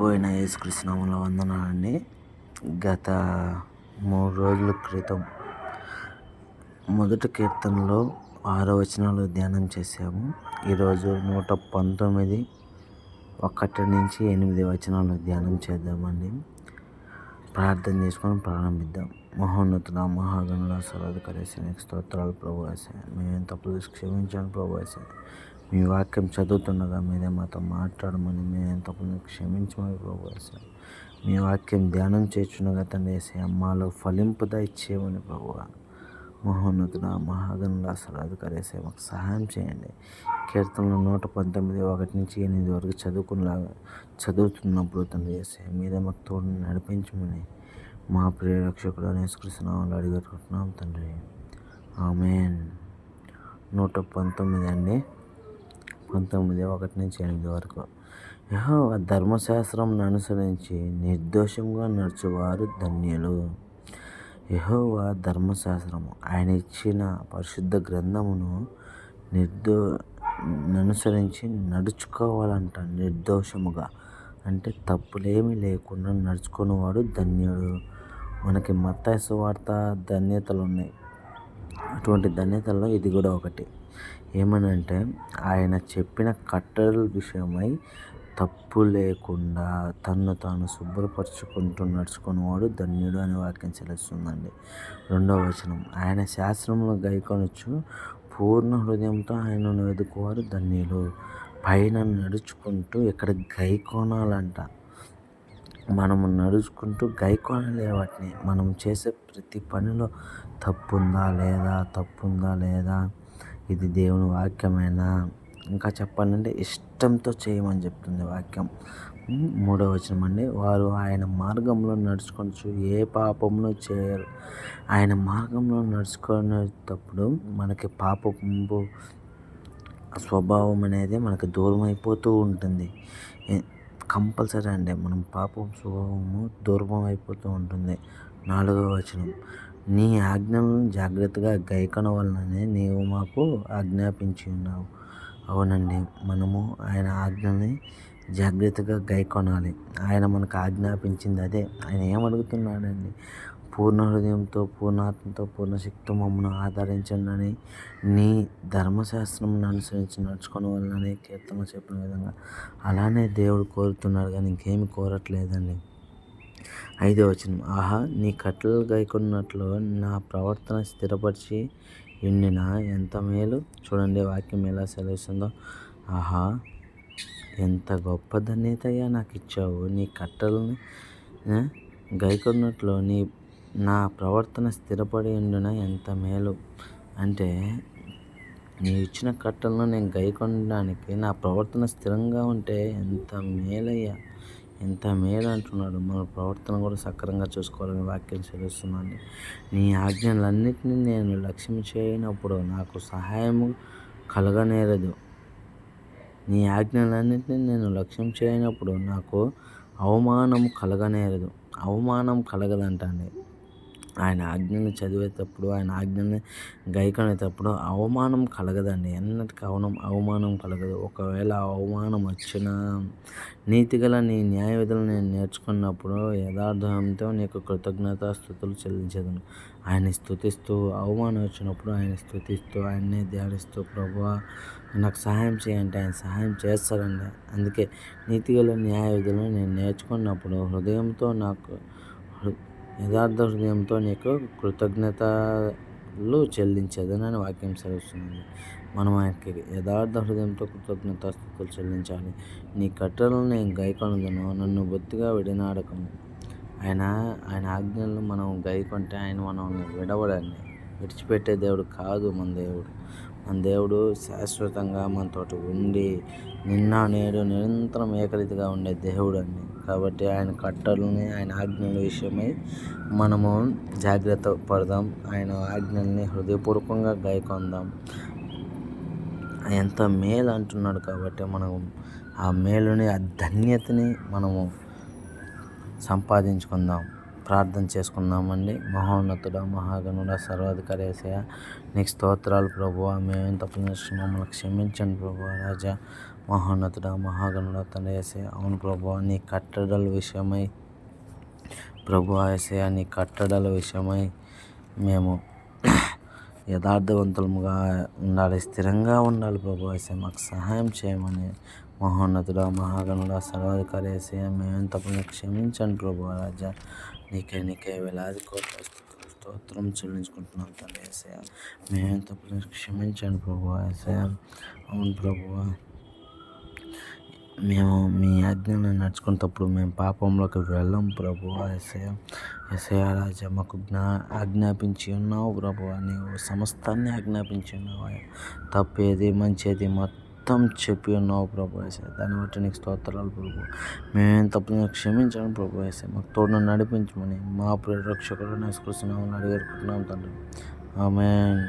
ప్రభు అయిన యేసుక్రీస్తు నామములో వందనాలండి. గత 3 రోజుల క్రితం మొదటి కీర్తనలో 6 వచనాలు ధ్యానం చేశాము. ఈరోజు 119 1 నుంచి 8 వచనాలు ధ్యానం చేద్దామండి. ప్రార్థన చేసుకొని ప్రారంభిద్దాం. మహోన్నతుడ, మహాగణుడ, సర్వాధికారి స్తోత్రాలు ప్రభు యేసయ్య. మేమేం తప్పులు క్షమించండి ప్రభు యేసయ్య. మీ వాక్యం చదువుతుండగా మీరే మాతో మాట్లాడమని, మేమేం తప్పులు క్షమించమని ప్రభు యేసయ్య. మీ వాక్యం ధ్యానం చేర్చుండగా తండ్రి యేసయ్య మాలో ఫలింపు దయచేయమని ప్రభువ. మహోన్నతుడ, మహాగణుడ, సర్వాధికారి యేసయ్య మాకు సహాయం చేయండి. కీర్తనలు 119 1 నుంచి 8 వరకు చదువుతున్నప్పుడు తండ్రి యేసయ్య మీరే మాకు తోడు నడిపించమని మా ప్రియ రక్షకుడు యేసుక్రీస్తు నామములో అడిగేటున్నాం తండ్రి. ఆమేన్. 119 అండి. 19 1 నుంచి 8 వరకు. యెహోవా ధర్మశాస్త్రమును అనుసరించి నిర్దోషంగా నడుచువారు ధన్యులు. యెహోవా ధర్మశాస్త్రము, ఆయన ఇచ్చిన పరిశుద్ధ గ్రంథమును అనుసరించి నడుచుకోవాలంట. నిర్దోషముగా అంటే తప్పులేమీ లేకుండా నడుచుకునేవాడు ధన్యుడు. మనకి మత్తయి సువార్త ధన్యతలు ఉన్నాయి. అటువంటి ధన్యతల్లో ఇది కూడా ఒకటి. ఏమనంటే ఆయన చెప్పిన కట్టడల విషయమై తప్పు లేకుండా తన్ను తాను శుభ్రపరచుకుంటూ నడుచుకునేవాడు ధన్యుడు అనే వాక్యం చెల్లిస్తుందండి. 2వ వచనం, ఆయన శాస్త్రమును గైకొనొచ్చు పూర్ణ హృదయంతో ఆయనను వెదుకువారు ధన్యులు. పైన నడుచుకుంటూ ఇక్కడ గైకొనాలంట. మనము నడుచుకుంటూ గైకొనాలి. వాటిని మనం చేసే ప్రతి పనిలో తప్పుందా లేదా, ఇది దేవుని వాక్యమేనా, ఇంకా చెప్పాలంటే ఇష్టంతో చేయమని చెప్తుంది వాక్యం. 3వ వచనం అండి, వారు ఆయన మార్గంలో నడుచుకొనచ్చు ఏ పాపమును చేయరు. ఆయన మార్గంలో నడుచుకునేటప్పుడు మనకి పాపపు స్వభావం అనేది మనకు దూరం అయిపోతూ ఉంటుంది. కంపల్సరీ అండి, మనం పాపం స్వభావము దూరం అయిపోతూ ఉంటుంది. 4వ వచనం, నీ ఆజ్ఞలను జాగ్రత్తగా గైకొన వలననే నీవు మాకు ఆజ్ఞాపించి ఉన్నావు. అవునండి, మనము ఆయన ఆజ్ఞల్ని జాగ్రత్తగా గైకొనాలి. ఆయన మనకు ఆజ్ఞాపించింది అదే. ఆయన ఏమడుగుతున్నాడండి? పూర్ణ హృదయంతో, పూర్ణాత్మతో, పూర్ణశక్తితో మమ్మల్ని ఆదరించండి. నీ ధర్మశాస్త్రమును అనుసరించి నడుచుకునే వలననే కీర్తన చెప్పిన విధంగా అలానే దేవుడు కోరుతున్నాడు, కానీ ఇంకేమి కోరట్లేదండి. 5వ వచనం, ఆహా, నీ కట్టడలు గైకొన్నట్లు నా ప్రవర్తన స్థిరపరిచి ఉండిన ఎంత మేలు. చూడండి వాక్యం ఎలా సెలవిస్తుందో. ఆహా, ఎంత గొప్ప ధన్యతయ్యా నాకు ఇచ్చావు. నీ కట్టడలని గైకొన్నట్లు నా ప్రవర్తన స్థిరపడి ఉండిన ఎంత మేలు. అంటే నీవు ఇచ్చిన కట్టలను నేను గైకొనడానికి నా ప్రవర్తన స్థిరంగా ఉంటే ఎంత మేలయ్యా, ఎంత మేలు అంటున్నాడు. మన ప్రవర్తన కూడా సక్రమంగా చూసుకోవాలని వాక్యం చదువుతున్నాను. నీ ఆజ్ఞలన్నింటినీ నేను లక్ష్యం చేయనప్పుడు నాకు సహాయము కలగనేరదు. నీ ఆజ్ఞలన్నింటినీ నేను లక్ష్యం చేయనప్పుడు నాకు అవమానం కలగనేరదు. అవమానం కలగదంటండి. ఆయన ఆజ్ఞని చదివేటప్పుడు, ఆయన ఆజ్ఞని గైకొనేటప్పుడు అవమానం కలగదండి. ఎన్నటికీ అవమానం కలగదు. ఒకవేళ అవమానం వచ్చినా నీతిగల నీ న్యాయ విధులు నేను నేర్చుకున్నప్పుడు యథార్థంతో నీకు కృతజ్ఞతాస్తుతులు చెల్లించేదను. ఆయన్ని స్తుతిస్తూ, అవమానం వచ్చినప్పుడు ఆయన స్తుతిస్తూ, ఆయన్నే ధ్యానిస్తూ, ప్రభువా నాకు సహాయం చేయంటే ఆయన సహాయం చేస్తాడండి. అందుకే నీతిగల న్యాయ విధులను నేను నేర్చుకున్నప్పుడు యథార్థ హృదయంతో నీకు కృతజ్ఞతలు చెల్లించేదనని వాక్యం సెలవుస్తుంది. మనం ఆయనకి యథార్థ హృదయంతో కృతజ్ఞతాస్తుతులు చెల్లించాలి. నీ కట్టడలను నేను గైకొనదును, నన్ను బొత్తిగా విడనాడకము. ఆయన ఆజ్ఞలను మనం గైకొంటే ఆయన మనల్ని విడవడండి. విడిచిపెట్టే దేవుడు కాదు మన దేవుడు శాశ్వతంగా మనతోటి ఉండి నిన్న నేడు నిరంతరం ఏకరీతిగా ఉండే దేవుడు అండి. కాబట్టి ఆయన కట్టడలని, ఆయన ఆజ్ఞల విషయమై మనము జాగ్రత్త పడదాం. ఆయన ఆజ్ఞల్ని హృదయపూర్వకంగా గైకొందాం. ఎంత మేలు అంటున్నాడు కాబట్టి మనం ఆ మేలుని, ఆ ధన్యతని మనము సంపాదించుకుందాం. ప్రార్థన చేసుకుందామండి. మహోన్నతుడ, మహాగణుడ, సర్వాధికారి యేసయ్య నీకు స్తోత్రాలు ప్రభువా. మేమేం తప్పు చేస్తున్నామో మమ్మల్ని క్షమించండి ప్రభువా. రాజా మహోన్నతుడా, మహాగణుడా తండ్రి యేసయ్య. అవును ప్రభువా, నీ కట్టడల విషయమై ప్రభువా యేసయ్య, నీ కట్టడల విషయమై మేము యథార్థవంతులముగా ఉండాలి, స్థిరంగా ఉండాలి ప్రభువా యేసయ్య. మాకు సహాయం చేయమని మహోన్నతుడా, మహాగణుడా, సర్వాధికారి యేసయ్య, మేమేం తప్పులను క్షమించండి ప్రభువా రాజా. నీకే వేలాది కోట్ల స్తుతులు స్తోత్రం చెల్లించుకుంటున్నాం తండ్రి యేసయ్య. మేమేం తప్పులను క్షమించండి ప్రభువా యేసయ్య. అవును ప్రభువా, మేము మీ ఆజ్ఞలను నడుచుకునేటప్పుడు మేము పాపంలోకి వెళ్ళం ప్రభువా యేసయ్య. యేసయ్య రాజా, మాకు ఆజ్ఞాపించి ఉన్నావు ప్రభువా, నీవు సమస్తాన్ని ఆజ్ఞాపించి ఉన్నావు. తప్పేది మంచేది మొత్తం చెప్పి ఉన్నావు ప్రభువా యేసయ్య. దాన్ని బట్టి నీకు స్తోత్రాలు ప్రభువా. మేమేం తప్పులను క్షమించాను ప్రభువా యేసయ్య. మాకు తోడును నడిపించమని మా ప్రియ రక్షకుడు యేసుక్రీస్తు నామమున అడిగి వేడుకుంటున్నాం తండ్రి. ఆమేన్.